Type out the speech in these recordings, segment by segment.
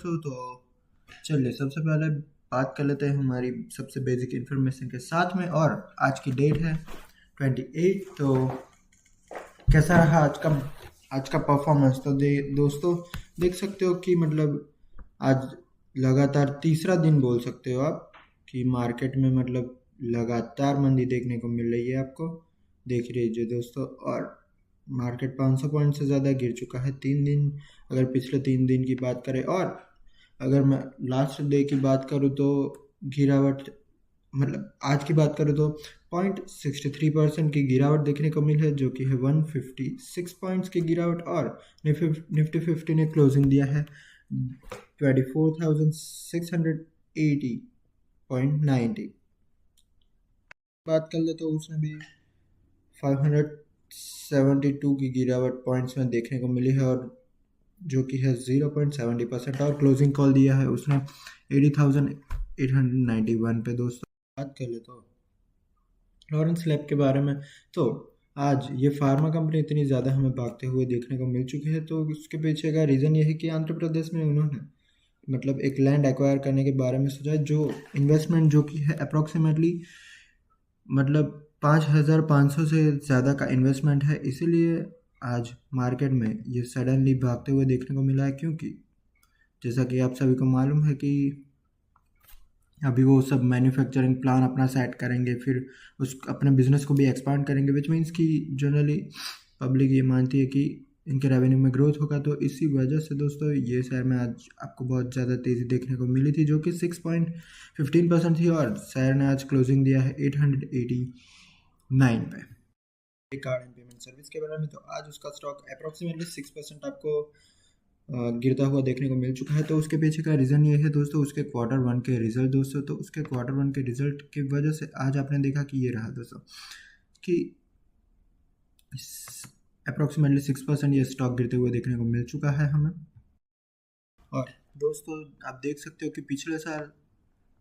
दोस्तों। तो चलिए सबसे पहले बात कर लेते हैं हमारी सबसे बेसिक इन्फॉर्मेशन के साथ में। और आज की डेट है 28। तो कैसा रहा आज का परफॉर्मेंस। तो दोस्तों देख सकते हो कि मतलब आज लगातार तीसरा दिन बोल सकते हो आप कि मार्केट में मतलब लगातार मंदी देखने को मिल रही है आपको। देख लीजिए दोस्तों, और मार्केट 500 पॉइंट से ज़्यादा गिर चुका है 3 दिन, अगर पिछले 3 दिन की बात करें। और अगर मैं लास्ट डे की बात करूँ तो गिरावट, मतलब आज की बात करूँ तो 0.63% की गिरावट देखने को मिली है, जो कि है 156 पॉइंट्स की गिरावट। और निफ्टी 50 ने क्लोजिंग दिया है 24,680.90। बात कर ले तो उसने भी 572 की गिरावट पॉइंट्स में देखने को मिली है, और जो कि है 0.70%। और क्लोजिंग कॉल दिया है उसने 80,891 पे। दोस्तों बात कर ले तो लॉरेंस लैब के बारे में, तो आज ये फार्मा कंपनी इतनी ज़्यादा हमें भागते हुए देखने को मिल चुकी है, तो उसके पीछे का रीज़न ये है कि आंध्र प्रदेश में उन्होंने मतलब एक लैंड एक्वायर करने के बारे में सोचा है, जो इन्वेस्टमेंट जो कि है अप्रॉक्सीमेटली मतलब 5,500 से ज़्यादा का इन्वेस्टमेंट है। इसीलिए आज मार्केट में ये सडनली भागते हुए देखने को मिला है, क्योंकि जैसा कि आप सभी को मालूम है कि अभी वो सब मैन्युफैक्चरिंग प्लान अपना सेट करेंगे, फिर उस अपने बिजनेस को भी एक्सपांड करेंगे, विच मीन्स कि जनरली पब्लिक ये मानती है कि इनके रेवेन्यू में ग्रोथ होगा। तो इसी वजह से दोस्तों ये शेयर में आज आपको बहुत ज़्यादा तेज़ी देखने को मिली थी, जो कि 6.15% थी। और शेयर ने आज क्लोजिंग दिया है 889 पे। कार्ड एंड पेमेंट सर्विस के बारे में, तो आज उसका स्टॉक अप्रॉक्सीमेटली 6% आपको गिरता हुआ देखने को मिल चुका है। तो उसके पीछे का रीज़न ये है दोस्तों, उसके Q1 के रिजल्ट दोस्तों। तो उसके Q1 के रिजल्ट की वजह से आज आपने देखा कि ये रहा दोस्तों कि अप्रॉक्सीमेटली 6% ये स्टॉक गिरते हुए देखने को मिल चुका है हमें। और दोस्तों आप देख सकते हो कि पिछले साल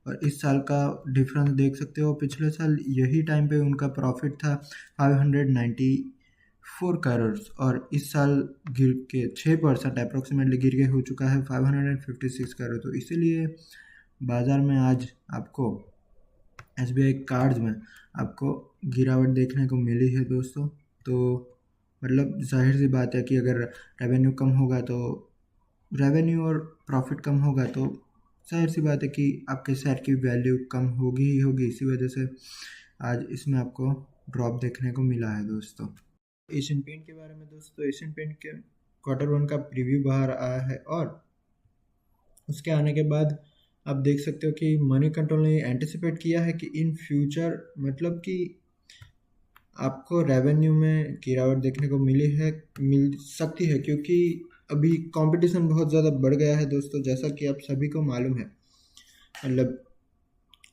और इस साल का डिफरेंस देख सकते हो। पिछले साल यही टाइम पे उनका प्रॉफिट था 594 करोड़, और इस साल गिर के 6% अप्रोक्सीमेटली गिर के हो चुका है 556 करोड़। तो इसीलिए बाज़ार में आज आपको SBI कार्ड्स में आपको गिरावट देखने को मिली है दोस्तों। तो मतलब जाहिर सी बात है कि अगर रेवेन्यू कम होगा तो रेवेन्यू और प्रॉफिट कम होगा तो जाहिर सी बात है कि आपके शेयर की वैल्यू कम होगी ही होगी। इसी वजह से आज इसमें आपको ड्रॉप देखने को मिला है दोस्तों। एशियन पेंट के बारे में दोस्तों, एशियन पेंट के Q1 का प्रीव्यू बाहर आया है, और उसके आने के बाद आप देख सकते हो कि मनी कंट्रोल ने एंटिसिपेट किया है कि इन फ्यूचर मतलब कि आपको रेवेन्यू में गिरावट देखने को मिल सकती है, क्योंकि अभी कंपटीशन बहुत ज़्यादा बढ़ गया है दोस्तों, जैसा कि आप सभी को मालूम है। मतलब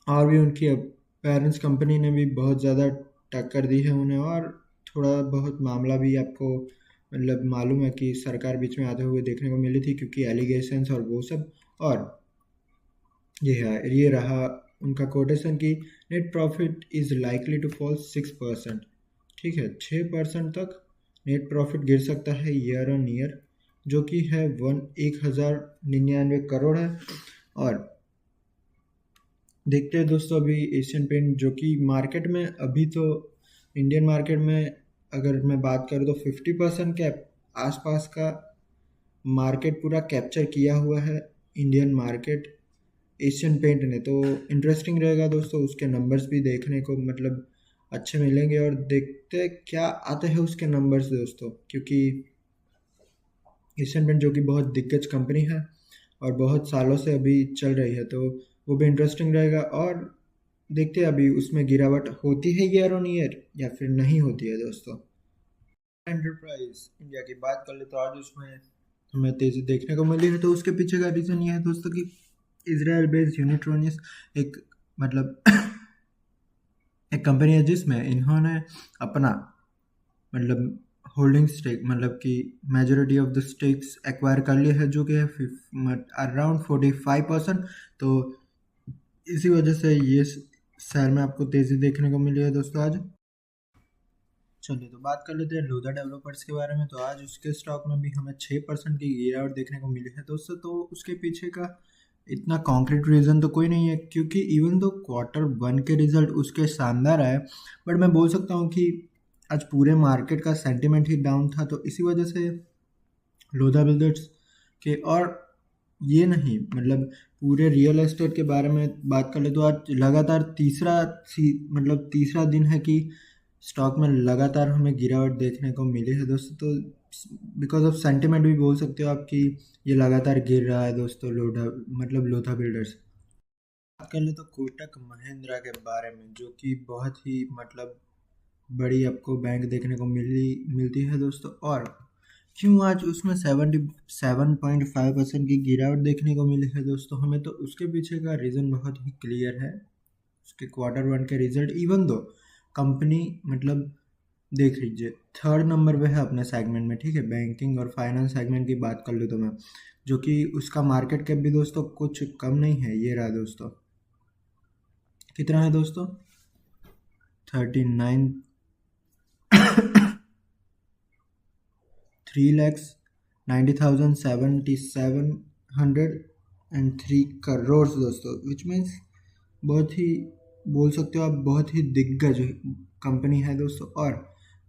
और भी उनकी पेरेंट्स कंपनी ने भी बहुत ज़्यादा टक्कर दी है उन्हें, और थोड़ा बहुत मामला भी आपको मतलब मालूम है कि सरकार बीच में आते हुए देखने को मिली थी, क्योंकि एलिगेशंस और वो सब। और ये रहा उनका कोटेशन की net profit is likely to fall 6%। ठीक है, 6% तक नेट प्रॉफिट गिर सकता है ईयर ऑन ईयर, जो कि है 1,099 करोड़ है। और देखते हैं दोस्तों अभी एशियन पेंट जो कि मार्केट में अभी तो इंडियन मार्केट में अगर मैं बात करूँ तो 50% के आसपास का मार्केट पूरा कैप्चर किया हुआ है इंडियन मार्केट एशियन पेंट ने। तो इंटरेस्टिंग रहेगा दोस्तों, उसके नंबर्स भी देखने को मतलब अच्छे मिलेंगे, और देखते क्या आते हैं उसके नंबर्स दोस्तों, क्योंकि एशियन पेंट जो कि बहुत दिग्गज कंपनी है और बहुत सालों से अभी चल रही है, तो वो भी इंटरेस्टिंग रहेगा। और देखते हैं अभी उसमें गिरावट होती है ईयर ऑन ईयर या फिर नहीं होती है दोस्तों। एंटरप्राइज इंडिया की बात कर ले तो आज उसमें हमें तेज़ी देखने को मिली है। तो उसके पीछे का रीज़न ये है दोस्तों कि इजराइल बेस्ड यूनिट्रॉनिक्स एक मतलब एक कंपनी है जिसमें इन्होंने अपना मतलब होल्डिंग स्टेक मतलब कि majority of the stakes acquire कर लिए है, जो कि है अराउंड 45%। तो इसी वजह से ये शेयर में आपको तेज़ी देखने को मिली है दोस्तों आज। चलिए तो बात कर लेते हैं लोधा डेवलपर्स के बारे में। तो आज उसके स्टॉक में भी हमें 6% की गिरावट देखने को मिली है दोस्तों। तो उसके पीछे का इतना कॉन्क्रीट रीज़न तो कोई नहीं है, क्योंकि इवन दो Q1 के रिजल्ट उसके शानदार आए, बट मैं बोल सकता हूँ कि आज पूरे मार्केट का सेंटिमेंट ही डाउन था। तो इसी वजह से लोधा बिल्डर्स के, और ये नहीं मतलब पूरे रियल एस्टेट के बारे में बात कर ले तो आज लगातार तीसरा दिन है कि स्टॉक में लगातार हमें गिरावट देखने को मिली है दोस्तों। तो बिकॉज ऑफ सेंटिमेंट भी बोल सकते हो आप कि ये लगातार गिर रहा है दोस्तों, लोधा बिल्डर्स। बात कर ले तो कोटक महिंद्रा के बारे में, जो कि बहुत ही मतलब बड़ी आपको बैंक देखने को मिलती है दोस्तों। और क्यों आज उसमें 77.5% की गिरावट देखने को मिली है दोस्तों हमें, तो उसके पीछे का रीज़न बहुत ही क्लियर है। उसके Q1 के रिजल्ट, इवन दो कंपनी मतलब देख लीजिए थर्ड नंबर पे है अपने सेगमेंट में, ठीक है। बैंकिंग और फाइनेंस सेगमेंट की बात कर लूँ तो मैं, जो कि उसका मार्केट कैप भी दोस्तों कुछ कम नहीं है। ये रहा दोस्तों, कितना है दोस्तों, 39 3,90,7703 करोड़ दोस्तों, विच मीन्स बहुत ही बोल सकते हो आप बहुत ही दिग्गज कंपनी है दोस्तों। और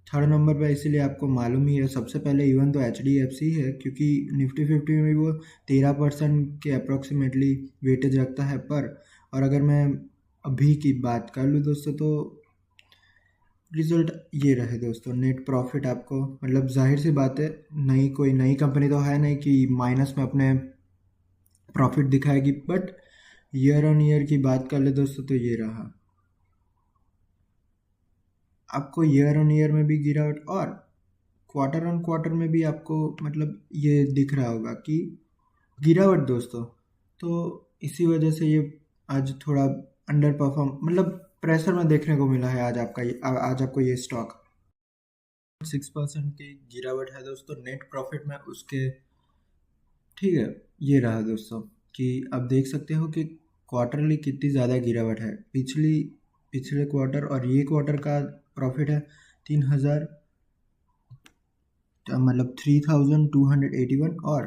थर्ड नंबर पे इसीलिए आपको मालूम ही है, सबसे पहले इवन तो HDFC है, क्योंकि निफ्टी 50 में भी वो 13% के अप्रोक्सीमेटली वेटेज रखता है पर। और अगर मैं अभी की बात कर लूँ दोस्तों, तो रिजल्ट ये रहे दोस्तों। नेट प्रॉफिट आपको मतलब जाहिर सी बात है, कोई नई कंपनी तो है नहीं कि माइनस में अपने प्रॉफिट दिखाएगी, बट ईयर ऑन ईयर की बात कर ले दोस्तों तो ये रहा आपको ईयर ऑन ईयर में भी गिरावट, और क्वार्टर ऑन क्वार्टर में भी आपको मतलब ये दिख रहा होगा कि गिरावट दोस्तों। तो इसी वजह से ये आज थोड़ा अंडर परफॉर्म मतलब प्रेशर में देखने को मिला है आज आपको ये स्टॉक 6% की गिरावट है दोस्तों नेट प्रॉफिट में उसके, ठीक है। ये रहा दोस्तों कि अब देख सकते हो कि क्वार्टरली कितनी ज़्यादा गिरावट है। पिछले क्वार्टर और ये क्वार्टर का प्रॉफिट है 3,000 मतलब 3,281, और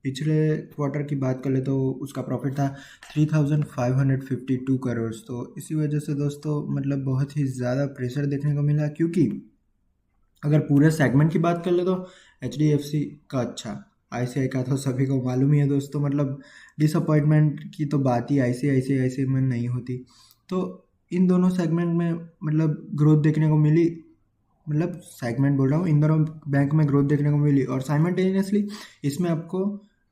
पिछले क्वार्टर की बात कर ले तो उसका प्रॉफिट था 3,552 करोड़। तो इसी वजह से दोस्तों मतलब बहुत ही ज़्यादा प्रेशर देखने को मिला, क्योंकि अगर पूरे सेगमेंट की बात कर ले तो HDFC का अच्छा, ICICI का तो सभी को मालूम ही है दोस्तों। मतलब डिसअपॉइंटमेंट की तो बात ही ICICI में नहीं होती। तो इन दोनों सेगमेंट में मतलब ग्रोथ देखने को मिली, मतलब सेगमेंट बोल रहा हूँ, इन दोनों बैंक में ग्रोथ देखने को मिली, और साइमल्टेनियसली इसमें आपको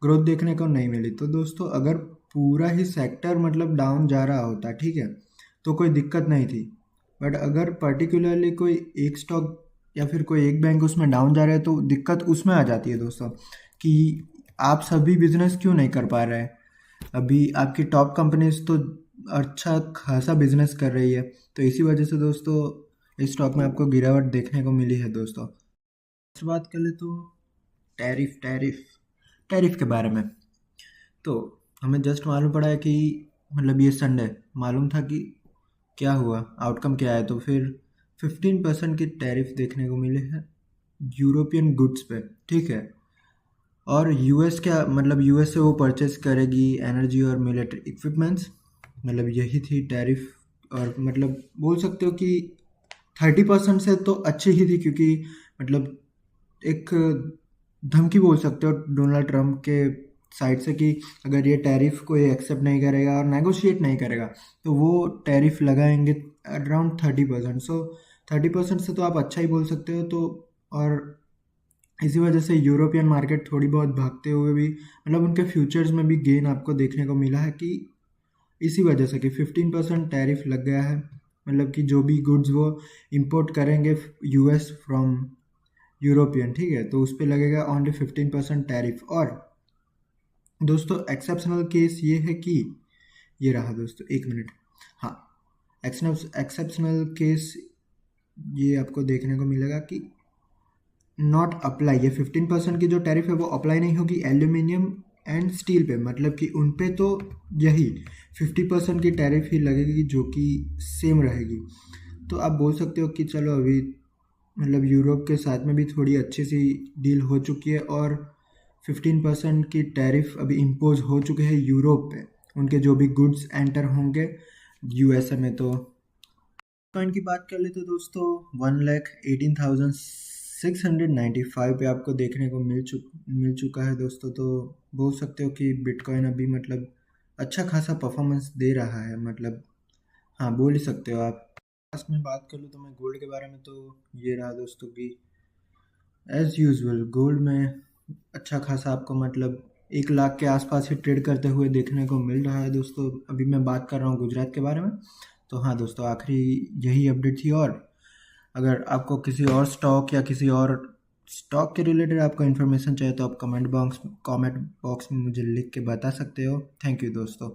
ग्रोथ देखने को नहीं मिली। तो दोस्तों अगर पूरा ही सेक्टर मतलब डाउन जा रहा होता, ठीक है, तो कोई दिक्कत नहीं थी। बट अगर पर्टिकुलरली कोई एक स्टॉक या फिर कोई एक बैंक उसमें डाउन जा रहा है, तो दिक्कत उसमें आ जाती है दोस्तों कि आप सभी बिजनेस क्यों नहीं कर पा रहे हैं। अभी आपकी टॉप कंपनीज तो अच्छा खासा बिजनेस कर रही है, तो इसी वजह से दोस्तों इस स्टॉक में आपको गिरावट देखने को मिली है दोस्तों। नेक्स्ट बात कर ले तो टैरिफ के बारे में। तो हमें जस्ट मालूम पड़ा है कि मतलब ये संडे मालूम था कि क्या हुआ, आउटकम क्या है। तो फिर 15% की टैरिफ देखने को मिले हैं यूरोपियन गुड्स पे, ठीक है। और यूएस क्या मतलब यूएस से वो परचेस करेगी एनर्जी और मिलिट्री इक्विपमेंट्स, मतलब यही थी टैरिफ। और मतलब बोल सकते हो कि 30% से तो अच्छी ही थी, क्योंकि मतलब एक धमकी बोल सकते हो डोनाल्ड ट्रंप के साइड से कि अगर ये टैरिफ कोई एक्सेप्ट नहीं करेगा और नेगोशिएट नहीं करेगा तो वो टैरिफ लगाएंगे अराउंड 30%। सो 30% से तो आप अच्छा ही बोल सकते हो। तो और इसी वजह से यूरोपियन मार्केट थोड़ी बहुत भागते हुए भी मतलब उनके फ्यूचर्स में भी गेन आपको देखने को मिला है, कि इसी वजह से कि 15% टैरिफ लग गया है। मतलब कि जो भी गुड्स वो इंपोर्ट करेंगे US फ्रॉम यूरोपियन, ठीक है, तो उस पर लगेगा ओनली 15% टैरिफ। और दोस्तों एक्सेप्शनल केस ये है कि ये रहा दोस्तों, एक मिनट, हाँ, एक्सेप्शनल केस ये आपको देखने को मिलेगा कि नॉट अप्लाई, ये 15% की जो टैरिफ है वो अप्लाई नहीं होगी एल्यूमिनियम एंड स्टील पे, मतलब कि उन पे तो यही 50% की टैरिफ ही लगेगी, जो कि सेम रहेगी। तो आप बोल सकते हो कि चलो अभी मतलब यूरोप के साथ में भी थोड़ी अच्छी सी डील हो चुकी है और 15% की टैरिफ अभी इम्पोज हो चुके हैं यूरोप पे, उनके जो भी गुड्स एंटर होंगे यूएसए में। तो बिटकॉइन की बात कर ले तो दोस्तों 1,18,695 पे आपको देखने को मिल चुका है दोस्तों। तो बोल सकते हो कि बिटकॉइन अभी मतलब अच्छा खासा परफॉर्मेंस दे रहा है, मतलब हाँ बोल ही सकते हो आप। लास्ट में बात कर लूँ तो मैं गोल्ड के बारे में, तो ये रहा दोस्तों कि एज़ यूजुअल गोल्ड में अच्छा खासा आपको मतलब 1 लाख के आसपास ही ट्रेड करते हुए देखने को मिल रहा है दोस्तों। अभी मैं बात कर रहा हूँ गुजरात के बारे में। तो हाँ दोस्तों, आखिरी यही अपडेट थी। और अगर आपको किसी और स्टॉक या किसी और स्टॉक के रिलेटेड आपको इन्फॉर्मेशन चाहिए तो आप कमेंट बॉक्स में मुझे लिख के बता सकते हो। थैंक यू दोस्तों।